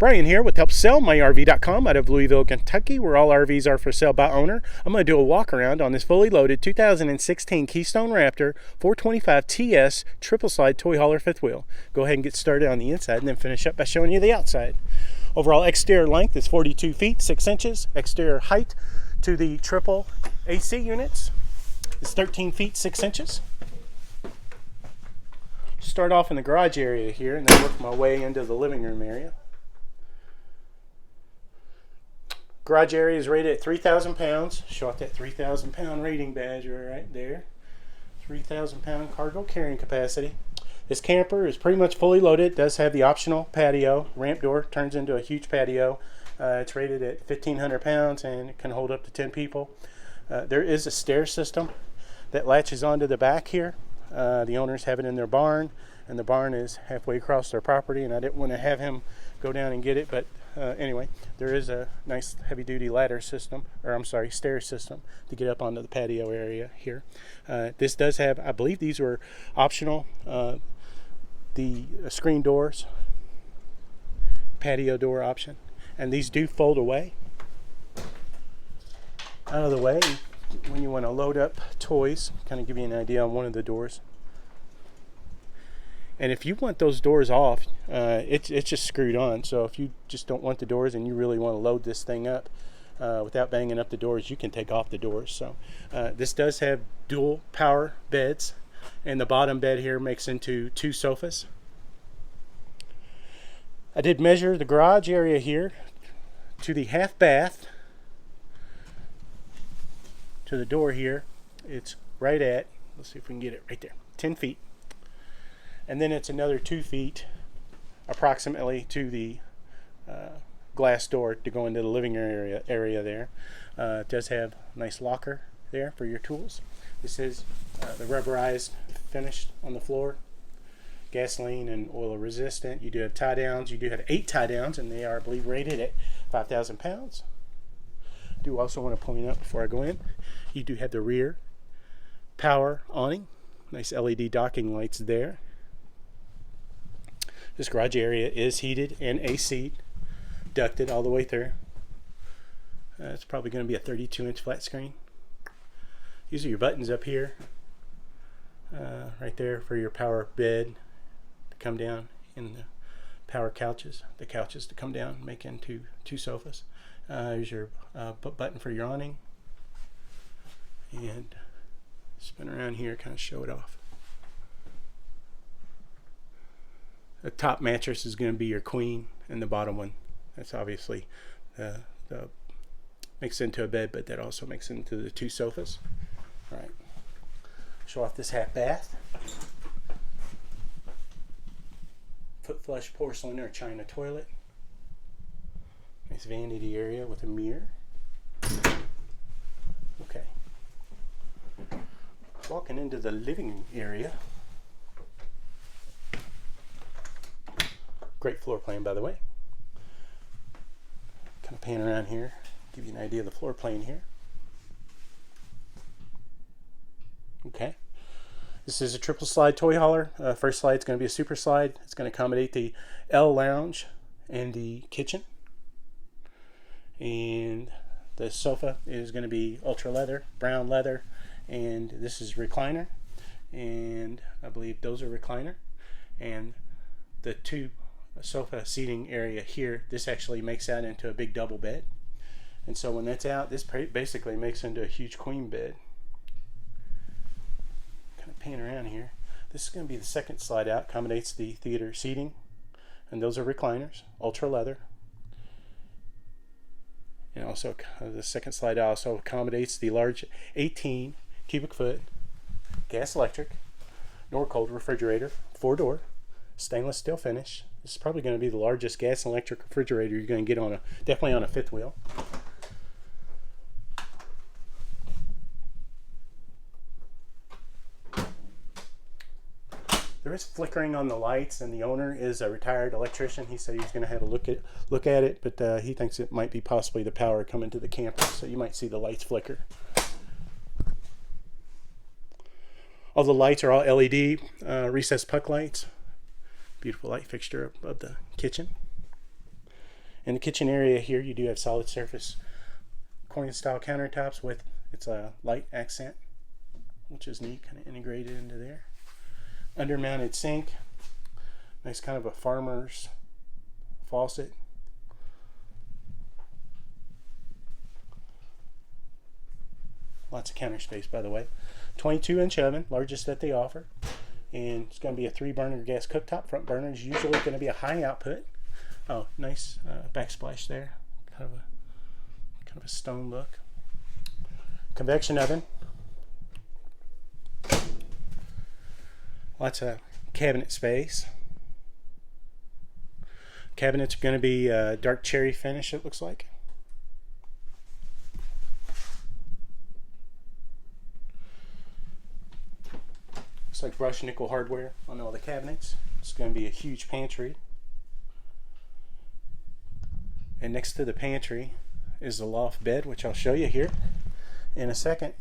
Brian here with HelpSellMyRV.com out of Louisville, Kentucky, where all RVs are for sale by owner. I'm going to do a walk around on this fully loaded 2016 Keystone Raptor 425TS triple slide toy hauler fifth wheel. Go ahead and get started on the inside and then finish up by showing you the outside. Overall exterior length is 42 feet 6 inches. Exterior height to the triple AC units is 13 feet 6 inches. Start off in the garage area here and then work my way into the living room area. Garage area is rated at 3,000 pounds. Show off that 3,000 pound rating badge right there. 3,000 pound cargo carrying capacity. This camper is pretty much fully loaded. It does have the optional patio. Ramp door turns into a huge patio. It's rated at 1,500 pounds and it can hold up to 10 people. There is a stair system that latches onto the back here. The owners have it in their barn, and the barn is halfway across their property, and I didn't want to have him go down and get it, but anyway, there is a nice heavy-duty ladder system, or I'm sorry, stair system to get up onto the patio area here. This does have, I believe these were optional, the screen doors, patio door option, and these do fold away. Out of the way, when you want to load up toys, kind of give you an idea on one of the doors. And if you want those doors off, it's just screwed on. So if you just don't want the doors and you really want to load this thing up without banging up the doors, you can take off the doors. So this does have dual power beds, and the bottom bed here makes into 2 sofas. I did measure the garage area here to the half bath. To the door here, it's right at, let's see if we can get it right there, 10 feet. And then it's another 2 feet approximately to the glass door to go into the living area there. It does have a nice locker there for your tools. This is the rubberized finish on the floor, gasoline and oil resistant. You do have tie downs. You do have 8 tie downs, and they are, I believe, rated at 5,000 pounds. I do also want to point out before I go in, you do have the rear power awning, nice LED docking lights there. This garage area is heated and AC'd, ducted all the way through. It's probably going to be a 32-inch flat screen. These are your buttons up here, right there for your power bed to come down, and the power couches, the couches to come down, make into 2 sofas. Here's your button for your awning, and spin around here, kind of show it off. The top mattress is going to be your queen, and the bottom one, that's obviously the makes into a bed, but that also makes into the 2 sofas. All right, show off this half bath. Foot flush porcelain or china toilet. Nice vanity area with a mirror. Okay. Walking into the living area. Great floor plan, by the way. Kind of pan around here, give you an idea of the floor plan here. Okay. This is a triple slide toy hauler. First slide is going to be a super slide. It's going to accommodate the L lounge and the kitchen. And the sofa is going to be ultra leather, brown leather, and this is recliner, and I believe those are recliner. And the 2 sofa seating area here, this actually makes that into a big double bed, and so when that's out, this basically makes into a huge queen bed. Kind of pan around here. This is going to be the second slide out, accommodates the theater seating, and those are recliners, ultra leather. And also the second slide also accommodates the large 18 cubic foot gas electric nor cold refrigerator, 4-door, stainless steel finish. This is probably going to be the largest gas and electric refrigerator you're going to get on definitely on a fifth wheel. There is flickering on the lights, and the owner is a retired electrician. He said he's going to have a look at it, but he thinks it might be possibly the power coming to the camper, so you might see the lights flicker. All the lights are all LED recessed puck lights. Beautiful light fixture above the kitchen. In the kitchen area here, you do have solid surface Corning style countertops with its a light accent, which is neat, kind of integrated into there. Under-mounted sink, nice kind of a farmer's faucet. Lots of counter space, by the way. 22-inch oven, largest that they offer. And it's going to be a 3-burner gas cooktop. Front burner is usually going to be a high output. Oh, nice backsplash there. Kind of a stone look. Convection oven. Lots of cabinet space. Cabinets are going to be dark cherry finish, it looks like. Looks like brushed nickel hardware on all the cabinets. It's going to be a huge pantry. And next to the pantry is the loft bed, which I'll show you here in a second.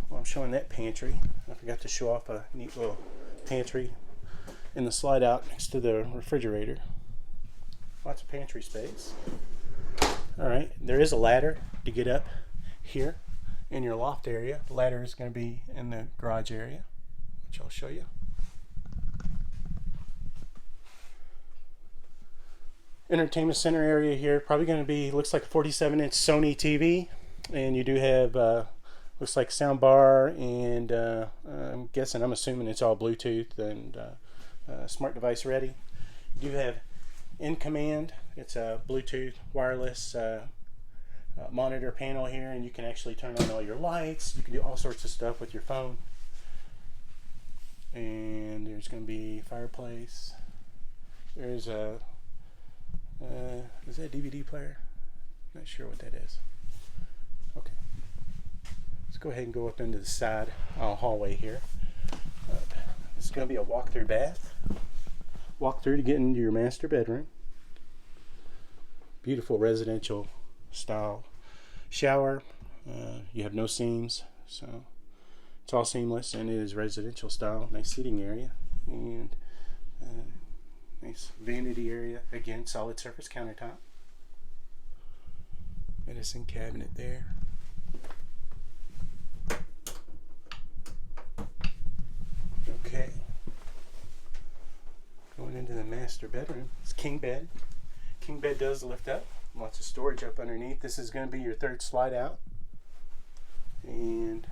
Well, I'm showing that pantry. I forgot to show off a neat little pantry in the slide out next to the refrigerator. Lots of pantry space. Alright, there is a ladder to get up here in your loft area. The ladder is going to be in the garage area, which I'll show you. Entertainment center area here, probably going to be, looks like a 47-inch Sony TV, and you do have looks like sound bar, and I'm assuming it's all Bluetooth and smart device ready. You do have in command, it's a Bluetooth wireless monitor panel here, and you can actually turn on all your lights. You can do all sorts of stuff with your phone. And there's going to be fireplace. There's a is that a DVD player? Not sure what that is. Okay, let's go ahead and go up into the side hallway here. It's going to be a walk-through bath. Walk-through to get into your master bedroom. Beautiful residential style shower. You have no seams, so it's all seamless, and it is residential style. Nice seating area, and nice vanity area. Again, solid surface countertop. Medicine cabinet there. Okay. Going into the master bedroom. It's king bed. King bed does lift up. Lots of storage up underneath. This is going to be your third slide out. And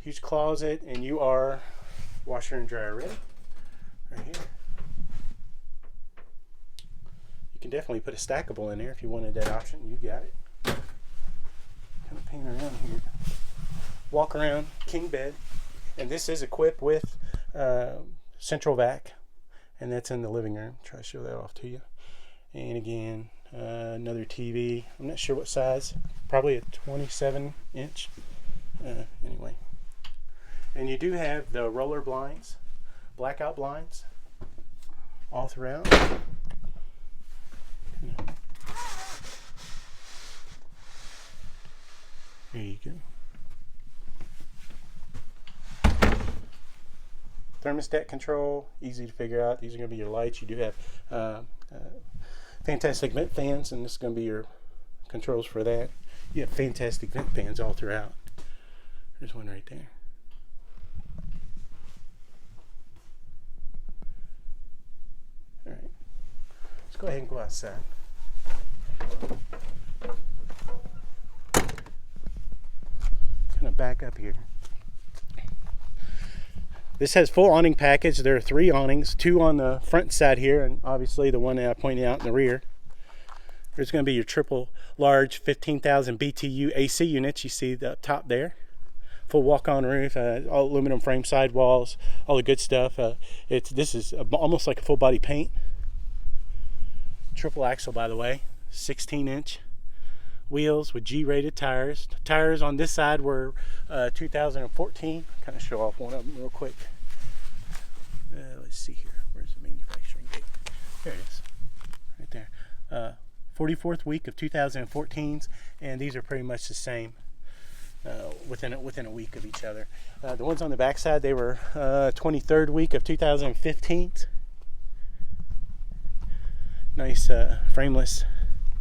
huge closet, and you are washer and dryer ready. Right here. You can definitely put a stackable in there if you wanted that option. You got it. Kind of pan around here. Walk around, king bed. And this is equipped with central vac. And that's in the living room. Try to show that off to you. And again, another TV. I'm not sure what size. Probably a 27-inch. Anyway. And you do have the roller blinds, blackout blinds, all throughout. There you go. Thermostat control, easy to figure out. These are going to be your lights. You do have fantastic vent fans, and this is going to be your controls for that. You have fantastic vent fans all throughout. There's one right there. All right, let's go ahead and go outside. Kind of back up here. This has full awning package. There are 3 awnings, 2 on the front side here, and obviously the one that I pointed out in the rear. There's going to be your triple large 15,000 BTU AC units. You see the top there. Full walk-on roof, all aluminum frame sidewalls, all the good stuff. This is almost like a full body paint. Triple axle, by the way, 16-inch wheels with G-rated tires. The tires on this side were 2014. Kind of show off one of them real quick. Let's see here. Where's the manufacturing date? There it is, right there. 44th week of 2014s, and these are pretty much the same. Within a week of each other. The ones on the back side, they were 23rd week of 2015. Nice frameless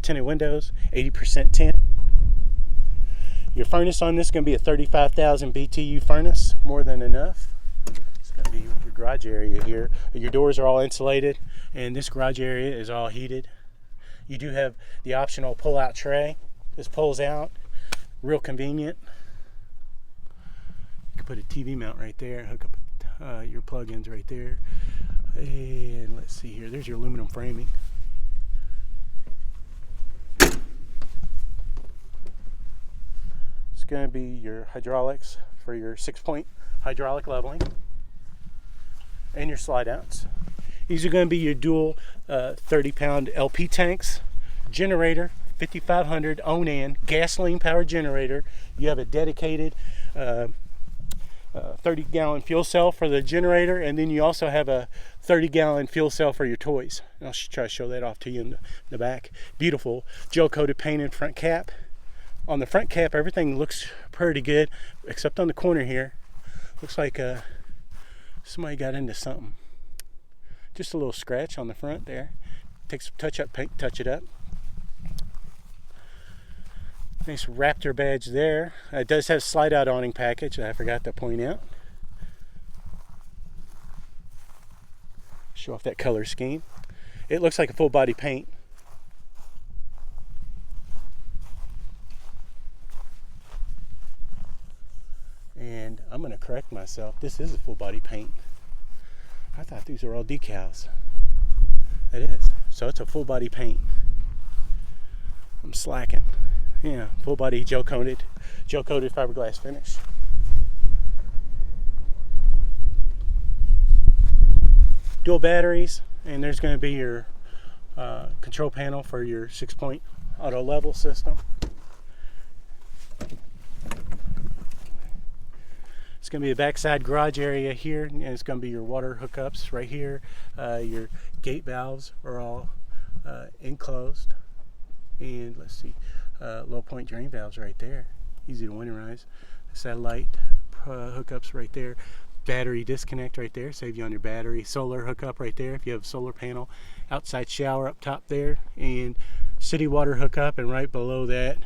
tinted windows, 80% tint. Your furnace on this is going to be a 35,000 BTU furnace, more than enough. It's going to be your garage area here. Your doors are all insulated, and this garage area is all heated. You do have the optional pull-out tray. This pulls out, real convenient. You can put a TV mount right there, hook up your plug-ins right there. And let's see here, there's your aluminum framing. It's going to be your hydraulics for your 6-point hydraulic leveling and your slide outs. These are going to be your dual 30-pound LP tanks, generator, 5500 own-in gasoline powered generator. You have a dedicated 30-gallon fuel cell for the generator, and then you also have a 30-gallon fuel cell for your toys. I'll try to show that off to you in the back. Beautiful gel-coated painted front cap. On the front cap, everything looks pretty good, except on the corner here. Looks like somebody got into something. Just a little scratch on the front there. Take some touch-up paint, touch it up. Nice Raptor badge there. It does have slide-out awning package, I forgot to point out. Show off that color scheme. It looks like a full body paint. And I'm going to correct myself. This is a full body paint. I thought these were all decals. It is. So it's a full body paint. I'm slacking. Yeah, full body gel coated fiberglass finish. Dual batteries, and there's going to be your control panel for your 6-point auto level system. It's going to be a backside garage area here, and it's going to be your water hookups right here. Your gate valves are all enclosed, and let's see, low point drain valves right there, easy to winterize. Satellite hookups right there. Battery disconnect right there, save you on your battery. Solar hookup right there if you have a solar panel. Outside shower up top there, and city water hookup, and right below that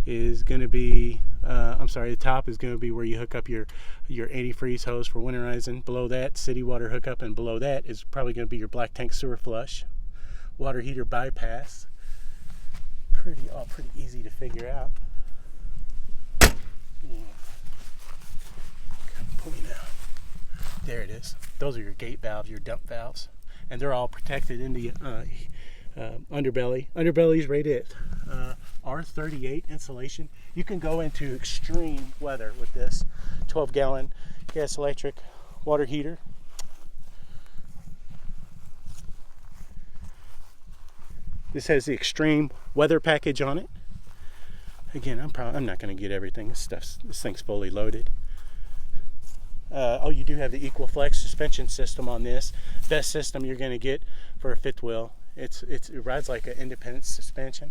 is going to be the top is going to be where you hook up your antifreeze hose for winterizing. Below that, city water hookup, and below that is probably going to be your black tank sewer flush. Water heater bypass. Pretty easy to figure out. Yeah. Point out. There it is. Those are your gate valves, your dump valves, and they're all protected in the underbelly. Underbelly is rated at R38 insulation. You can go into extreme weather with this 12-gallon gas electric water heater. This has the extreme weather package on it. Again, I'm not going to get everything. This thing's fully loaded. Oh, you do have the EqualFlex suspension system on this. Best system you're going to get for a fifth wheel. It rides like an independent suspension.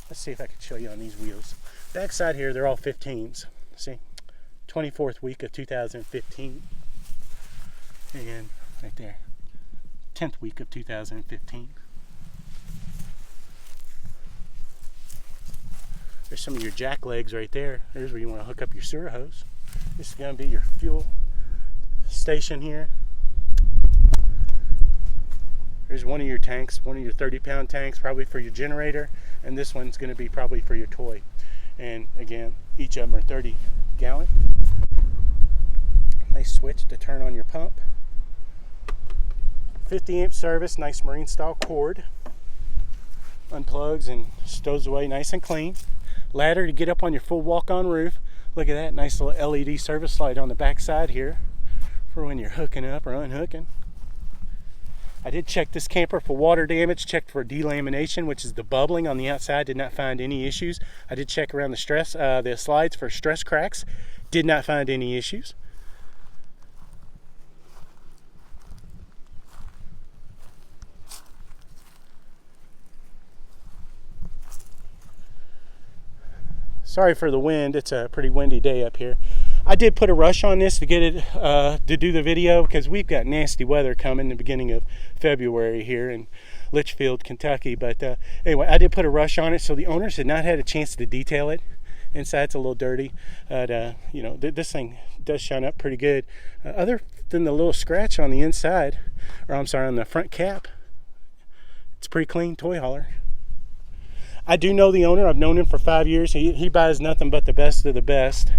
Let's see if I can show you on these wheels. Backside here, they're all 15s. See, 24th week of 2015, and right there, 10th week of 2015. There's some of your jack legs right there. There's where you want to hook up your sewer hose. This is going to be your fuel station here. There's one of your tanks, one of your 30-pound tanks, probably for your generator, and this one's going to be probably for your toy. And again, each of them are 30-gallon. Nice switch to turn on your pump. 50-amp service, nice marine style cord. Unplugs and stows away nice and clean. Ladder to get up on your full walk-on roof. Look at that nice little LED service light on the back side here for when you're hooking up or unhooking. I did check this camper for water damage, checked for delamination, which is the bubbling on the outside, did not find any issues. I did check around the slides for stress cracks, did not find any issues. Sorry for the wind, it's a pretty windy day up here. I did put a rush on this to get it to do the video because we've got nasty weather coming in the beginning of February here, and Litchfield, Kentucky. But anyway, I did put a rush on it, so the owners had not had a chance to detail it. Inside's a little dirty, but you know, this thing does shine up pretty good. Other than the little scratch on the inside, or I'm sorry, on the front cap, it's a pretty clean toy hauler. I do know the owner. I've known him for 5 years. He buys nothing but the best of the best.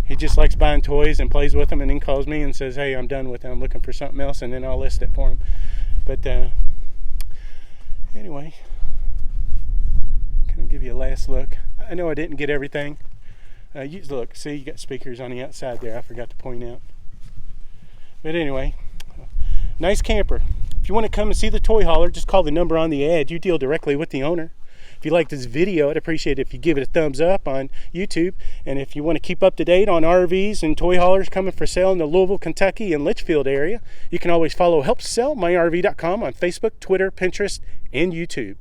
He just likes buying toys and plays with them, and then calls me and says, hey, I'm done with them. I'm looking for something else, and then I'll list it for him. But anyway, kind of give you a last look. I know I didn't get everything. Look, see, you got speakers on the outside there. I forgot to point out. But anyway, nice camper. If you want to come and see the toy hauler, just call the number on the ad. You deal directly with the owner. If you like this video, I'd appreciate it if you give it a thumbs up on YouTube. And if you want to keep up to date on RVs and toy haulers coming for sale in the Louisville, Kentucky and Litchfield area, you can always follow HelpSellMyRV.com on Facebook, Twitter, Pinterest, and YouTube.